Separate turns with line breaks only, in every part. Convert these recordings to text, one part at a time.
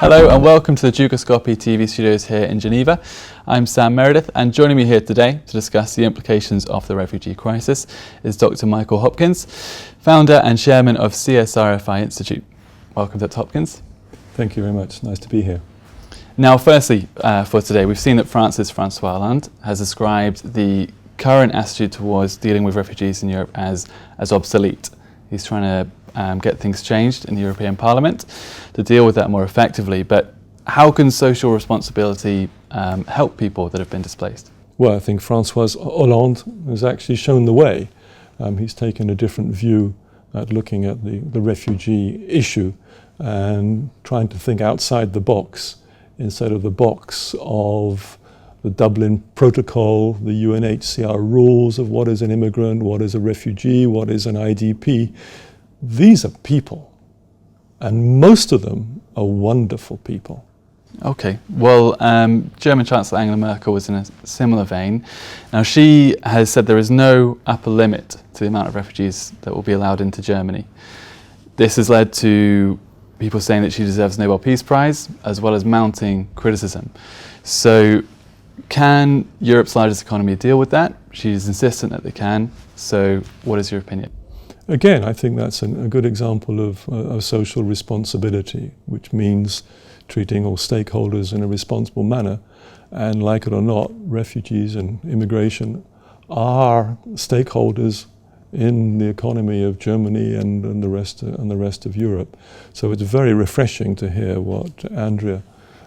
Hello and welcome to the Dukascopy TV studios here in Geneva. I'm Sam Meredith, and joining me here today to discuss the implications of the refugee crisis is Dr. Michael Hopkins, founder and chairman of CSRFI Institute. Welcome, Dr. Hopkins.
Thank you very much. Nice to be here.
Now, firstly, for today, we've seen that François Hollande has described the current attitude towards dealing with refugees in Europe as obsolete. He's trying to get things changed in the European Parliament to deal with that more effectively. But how can social responsibility help people that have been displaced?
Well, I think François Hollande has actually shown the way. He's taken a different view at looking at the refugee issue and trying to think outside the box instead of the box of the Dublin Protocol, the UNHCR rules of what is an immigrant, what is a refugee, what is an IDP. These are people, and most of them are wonderful people.
Okay, well, German Chancellor Angela Merkel was in a similar vein. Now, she has said there is no upper limit to the amount of refugees that will be allowed into Germany. This has led to people saying that she deserves the Nobel Peace Prize, as well as mounting criticism. So, can Europe's largest economy deal with that? She's insistent that they can. So, what is your opinion?
Again, I think that's a good example of social responsibility, which means treating all stakeholders in a responsible manner. And like it or not, refugees and immigration are stakeholders in the economy of Germany and the rest of Europe. So it's very refreshing to hear what Angela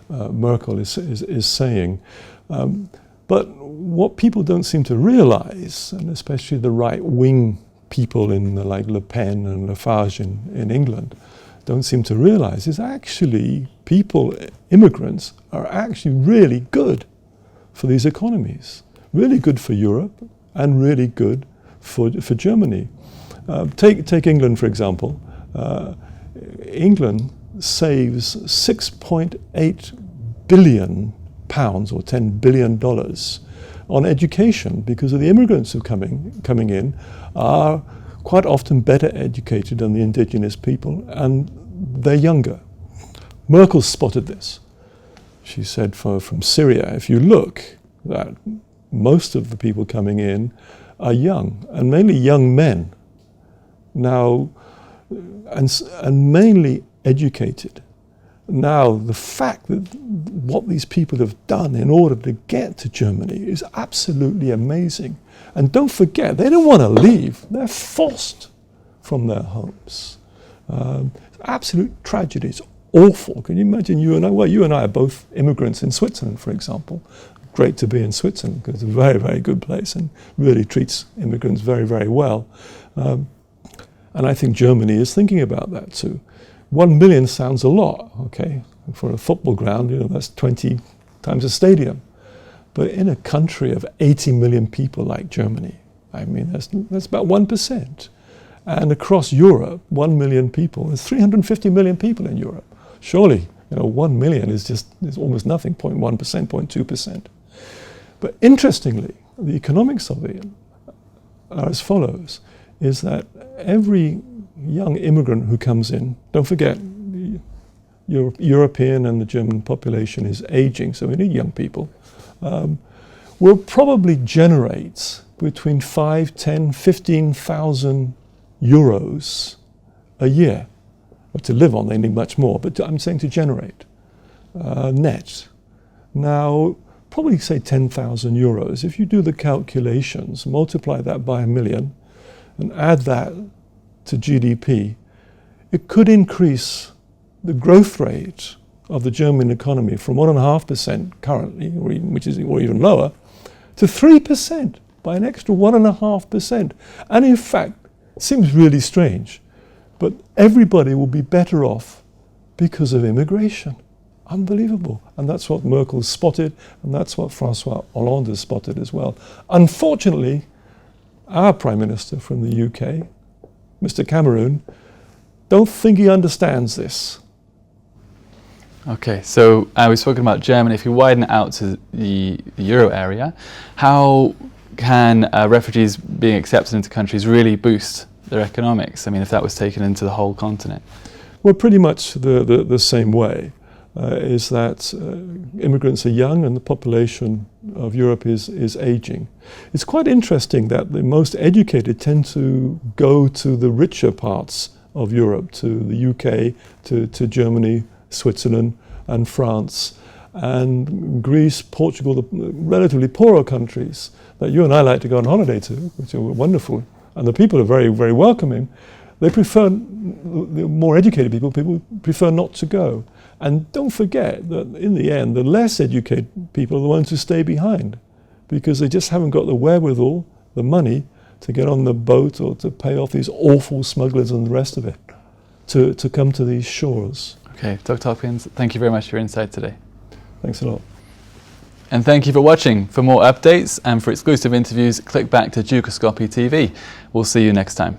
Merkel is saying. But what people don't seem to realize, and especially the right-wing people like Le Pen and Lafarge in England, don't seem to realize is actually immigrants are actually really good for these economies, really good for Europe and really good for Germany. Take England, for example. England saves £6.8 billion or $10 billion on education because of the immigrants who are coming in are quite often better educated than the indigenous people, and they're younger. Merkel spotted this. She said from Syria, if you look, that most of the people coming in are young, and mainly young men. Now, and mainly educated. Now, the fact that what these people have done in order to get to Germany is absolutely amazing. And don't forget, they don't want to leave. They're forced from their homes. It's absolute tragedy. It's awful. Can you imagine you and I? Well, you and I are both immigrants in Switzerland, for example. Great to be in Switzerland because it's a very, very good place and really treats immigrants very, very well. And I think Germany is thinking about that too. 1 million sounds a lot, okay? For a football ground, that's 20 times a stadium. But in a country of 80 million people like Germany, I mean, that's about 1%. And across Europe, 1 million people, there's 350 million people in Europe. Surely, 1 million is almost nothing, 0.1%, 0.2%. But interestingly, the economics of it are as follows, is that every young immigrant who comes in, don't forget, the European and the German population is aging, so we need young people, will probably generate between 5, 10, 15,000 euros a year. But to live on, they need much more, but I'm saying to generate net. Now, probably say 10,000 euros. If you do the calculations, multiply that by 1 million, and add that to GDP, it could increase the growth rate of the German economy from 1.5% currently, or even lower, to 3% by an extra 1.5%. And in fact, it seems really strange, but everybody will be better off because of immigration. Unbelievable. And that's what Merkel spotted, and that's what François Hollande has spotted as well. Unfortunately, our Prime Minister from the UK, Mr. Cameron, don't think he understands this.
Okay, so we've spoken about Germany. If you widen it out to the Euro area, how can refugees being accepted into countries really boost their economics? I mean, if that was taken into the whole continent.
Well, pretty much the same way. is that immigrants are young and the population of Europe is aging. It's quite interesting that the most educated tend to go to the richer parts of Europe, to the UK, to Germany, Switzerland and France, and Greece, Portugal, the relatively poorer countries that you and I like to go on holiday to, which are wonderful, and the people are very, very welcoming. They prefer, the more educated people prefer not to go. And don't forget that in the end, the less educated people are the ones who stay behind, because they just haven't got the wherewithal, the money, to get on the boat or to pay off these awful smugglers and the rest of it, to come to these shores.
Okay, Dr. Hopkins, thank you very much for your insight today.
Thanks a lot.
And thank you for watching. For more updates and for exclusive interviews, click back to Dukascopy TV. We'll see you next time.